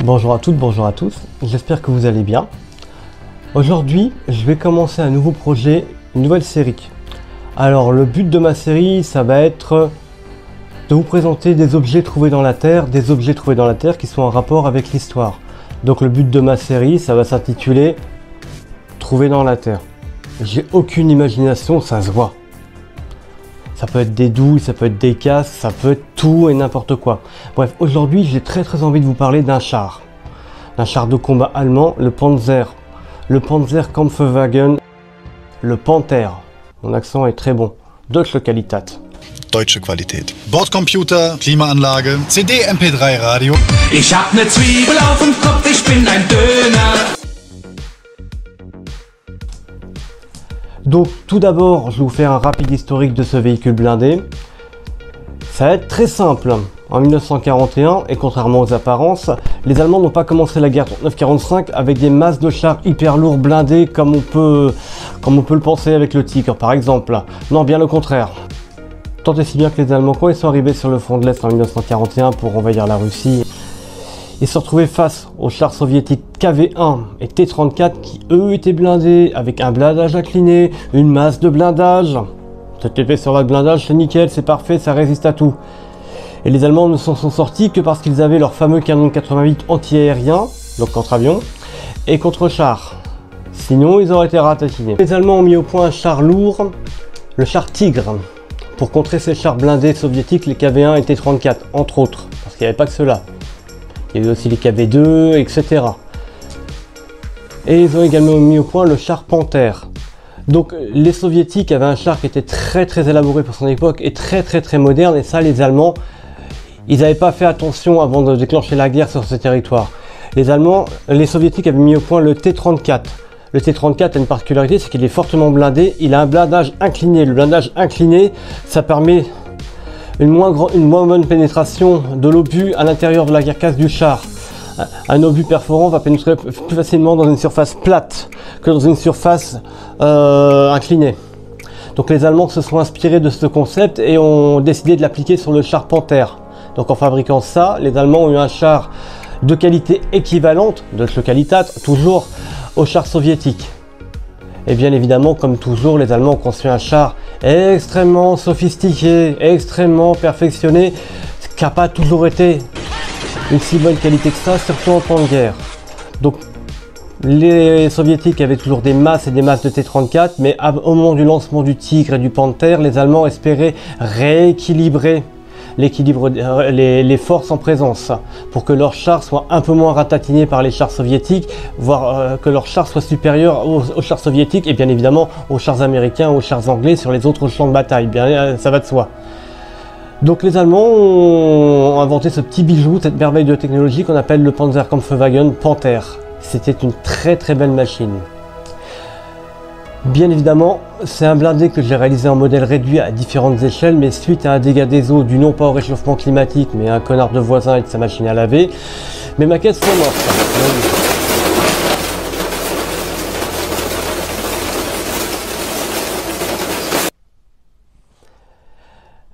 Bonjour à toutes, bonjour à tous, j'espère que vous allez bien. Aujourd'hui, je vais commencer un nouveau projet, une nouvelle série. Alors le but de ma série, ça va être de vous présenter des objets trouvés dans la Terre, qui sont en rapport avec l'histoire. Donc le but de ma série, ça va s'intituler Trouver dans la Terre. J'ai aucune imagination, ça se voit. Ça peut être des douilles, ça peut être des casques, ça peut être tout et n'importe quoi. Bref, aujourd'hui, j'ai très envie de vous parler d'un char de combat allemand, le Panzerkampfwagen, le Panther. Mon accent est très bon. Deutsche Qualität. Deutsche Qualität. Bordcomputer, Klimaanlage, CD, MP3, Radio. Ich hab ne Zwiebel auf dem Kopf, ich bin ein Döner. Donc tout d'abord, je vais vous faire un rapide historique de ce véhicule blindé. Ça va être très simple. En 1941, et contrairement aux apparences, les Allemands n'ont pas commencé la guerre 39-45 avec des masses de chars hyper lourds blindés comme on peut le penser avec le Tigre par exemple. Non, bien le contraire. Tant et si bien que les Allemands, quand ils sont arrivés sur le front de l'Est en 1941 pour envahir la Russie, ils se retrouvaient face aux chars soviétiques KV-1 et T-34 qui eux étaient blindés avec un blindage incliné, une masse de blindage. Cette épée sur le blindage, c'est nickel, c'est parfait, ça résiste à tout. Et les Allemands ne s'en sont sortis que parce qu'ils avaient leur fameux canon 88 anti-aérien, donc contre-avion, et contre-char. Sinon, ils auraient été ratatinés. Les Allemands ont mis au point un char lourd, le char Tigre, pour contrer ces chars blindés soviétiques, les KV-1 et T-34, entre autres, parce qu'il n'y avait pas que cela. Il y avait aussi les KV-2, etc. Et ils ont également mis au point le char Panther. Donc les soviétiques avaient un char qui était très élaboré pour son époque et très moderne, et ça les Allemands, ils n'avaient pas fait attention avant de déclencher la guerre sur ce territoire. Les soviétiques avaient mis au point le T-34. Le T-34 a une particularité, c'est qu'il est fortement blindé, il a un blindage incliné. Le blindage incliné, ça permet une moins bonne pénétration de l'obus à l'intérieur de la carcasse du char. Un obus perforant va pénétrer plus facilement dans une surface plate que dans une surface inclinée. Donc les Allemands se sont inspirés de ce concept et ont décidé de l'appliquer sur le char Panther. Donc en fabriquant ça, les Allemands ont eu un char de qualité équivalente, de Qualität, toujours au char soviétique. Et bien évidemment, comme toujours, les Allemands ont construit un char extrêmement sophistiqué, extrêmement perfectionné, ce qui n'a pas toujours été une si bonne qualité que ça, surtout en temps de guerre. Donc les soviétiques avaient toujours des masses et des masses de T-34, mais au moment du lancement du Tigre et du Panther, les Allemands espéraient rééquilibrer les forces en présence pour que leurs chars soient un peu moins ratatinés par les chars soviétiques, voire que leurs chars soient supérieurs aux chars soviétiques et bien évidemment aux chars américains, aux chars anglais sur les autres champs de bataille, bien ça va de soi. Donc les Allemands ont inventé ce petit bijou, cette merveille de technologie qu'on appelle le Panzerkampfwagen Panther. C'était une très belle machine. Bien évidemment, c'est un blindé que j'ai réalisé en modèle réduit à différentes échelles, mais suite à un dégât des eaux dû non pas au réchauffement climatique, mais à un connard de voisin et de sa machine à laver, mes maquettes sont mortes.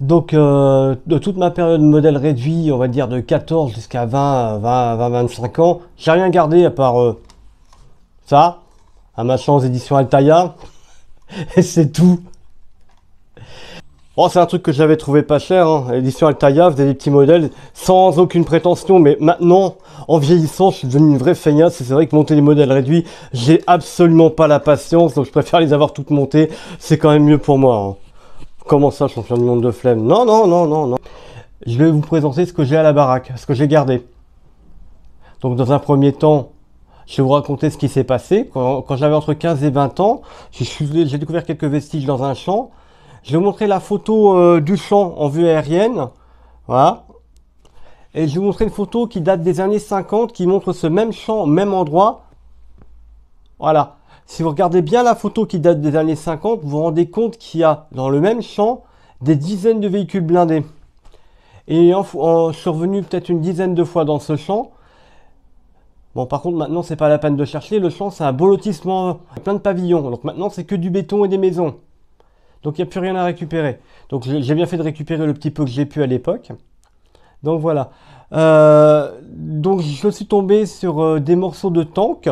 Donc de toute ma période modèle réduit, on va dire de 14 jusqu'à 25 ans, j'ai rien gardé à part ça, à ma chance édition Altaïa, et c'est tout. Bon, c'est un truc que j'avais trouvé pas cher, hein. Édition Altaïa, faisait des petits modèles sans aucune prétention, mais maintenant, en vieillissant, je suis devenu une vraie feignasse, et c'est vrai que monter les modèles réduits, j'ai absolument pas la patience, donc je préfère les avoir toutes montées, c'est quand même mieux pour moi, hein. Comment ça, champion du monde de flemme? Non. Je vais vous présenter ce que j'ai à la baraque, ce que j'ai gardé. Donc dans un premier temps, je vais vous raconter ce qui s'est passé. Quand j'avais entre 15 et 20 ans, j'ai découvert quelques vestiges dans un champ. Je vais vous montrer la photo du champ en vue aérienne. Voilà. Et je vais vous montrer une photo qui date des années 50, qui montre ce même champ, même endroit. Voilà. Si vous regardez bien la photo qui date des années 50, vous vous rendez compte qu'il y a dans le même champ des dizaines de véhicules blindés. Et je suis revenu peut-être une dizaine de fois dans ce champ. Bon, par contre, maintenant, c'est pas la peine de chercher. Le champ, c'est un beau lotissement, plein de pavillons. Donc maintenant, c'est que du béton et des maisons. Donc, il n'y a plus rien à récupérer. Donc, j'ai bien fait de récupérer le petit peu que j'ai pu à l'époque. Donc, voilà. Donc je suis tombé sur des morceaux de tank.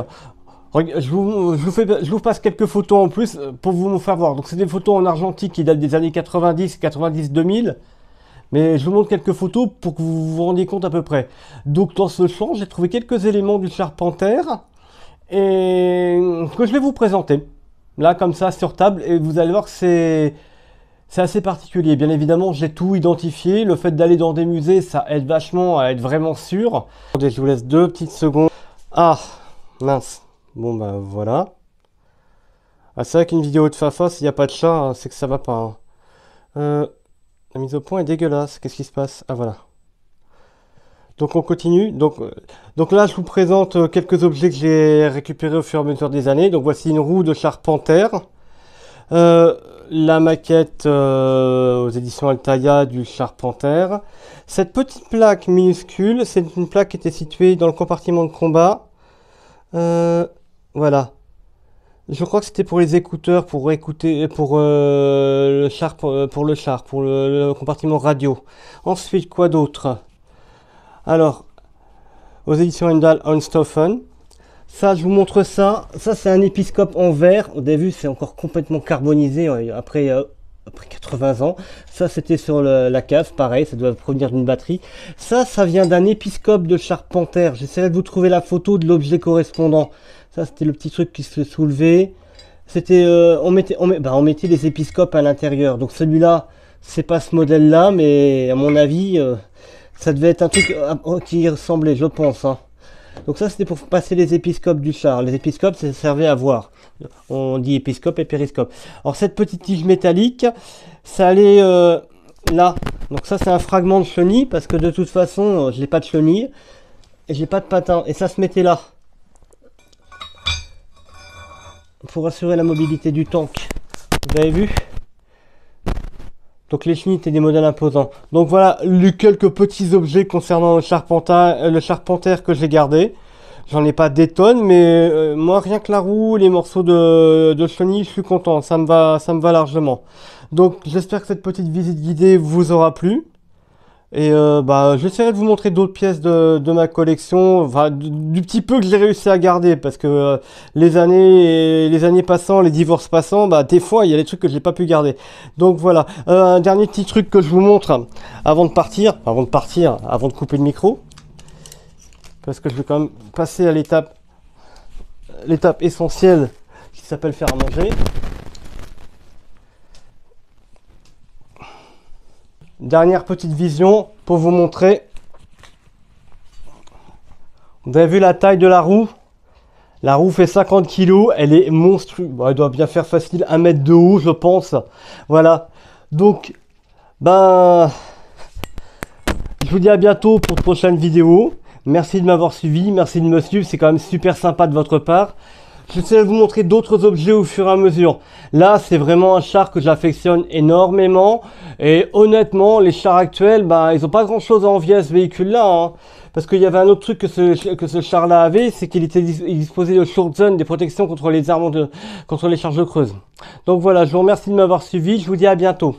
Je vous passe quelques photos en plus pour vous faire voir. Donc c'est des photos en argentique qui datent des années 90, 90-2000. Mais je vous montre quelques photos pour que vous vous rendiez compte à peu près. Donc dans ce champ, j'ai trouvé quelques éléments du Charpenter et que je vais vous présenter. Là comme ça sur table et vous allez voir que c'est assez particulier. Bien évidemment, j'ai tout identifié. Le fait d'aller dans des musées, ça aide vachement à être vraiment sûr. Attendez, je vous laisse 2 petites secondes. Ah, mince. Bon bah voilà. Ah, c'est vrai qu'une vidéo de Fafa, s'il n'y a pas de chat, hein, c'est que ça va pas. Hein. La mise au point est dégueulasse. Qu'est-ce qui se passe? Ah voilà. Donc on continue. Donc là, je vous présente quelques objets que j'ai récupérés au fur et à mesure des années. Donc voici une roue de Charpenter. La maquette aux éditions Altaïa du Charpenter. Cette petite plaque minuscule, c'est une plaque qui était située dans le compartiment de combat. Voilà. Je crois que c'était pour les écouteurs, pour écouter, pour le compartiment radio. Ensuite, quoi d'autre? Alors, aux éditions Endal Unstoffen. Ça, je vous montre ça. Ça, c'est un épiscope en verre. Vous avez vu, c'est encore complètement carbonisé après 80 ans. Ça, c'était sur la cave, pareil, ça doit provenir d'une batterie. Ça vient d'un épiscope de Charpenter. J'essaierai de vous trouver la photo de l'objet correspondant. Ça, c'était le petit truc qui se soulevait. C'était, on mettait les épiscopes à l'intérieur. Donc celui-là, c'est pas ce modèle-là, mais à mon avis, ça devait être un truc qui ressemblait, je pense. Hein. Donc ça, c'était pour passer les épiscopes du char. Les épiscopes, ça servait à voir. On dit épiscope et périscope. Alors cette petite tige métallique, ça allait là. Donc ça, c'est un fragment de chenille, parce que de toute façon, je n'ai pas de chenille. Et j'ai pas de patin. Et ça se mettait là. Pour assurer la mobilité du tank. Vous avez vu? Donc les chenilles étaient des modèles imposants. Donc voilà les quelques petits objets concernant le Charpenter que j'ai gardé. J'en ai pas des tonnes, mais moi rien que la roue, les morceaux de chenilles, je suis content. Ça me va largement. Donc j'espère que cette petite visite guidée vous aura plu. Et j'essaierai de vous montrer d'autres pièces de ma collection, enfin, du petit peu que j'ai réussi à garder, parce que les années passant, les divorces passant, des fois il y a des trucs que j'ai pas pu garder. Donc voilà, un dernier petit truc que je vous montre avant de couper le micro, parce que je vais quand même passer à l'étape essentielle qui s'appelle faire à manger. Dernière petite vision pour vous montrer. Vous avez vu la taille de la roue? La roue fait 50 kg, elle est monstrueuse. Bon, elle doit bien faire facile 1 mètre de haut, je pense. Voilà. Donc, je vous dis à bientôt pour de prochaines vidéos. Merci de m'avoir suivi, merci de me suivre, c'est quand même super sympa de votre part. J'essaie de vous montrer d'autres objets au fur et à mesure. Là, c'est vraiment un char que j'affectionne énormément. Et honnêtement, les chars actuels, ils n'ont pas grand-chose à envier à ce véhicule-là. Hein. Parce qu'il y avait un autre truc que ce char-là avait, c'est qu'il disposait de short zone, des protections contre les armes contre les charges creuses. Donc voilà, je vous remercie de m'avoir suivi. Je vous dis à bientôt.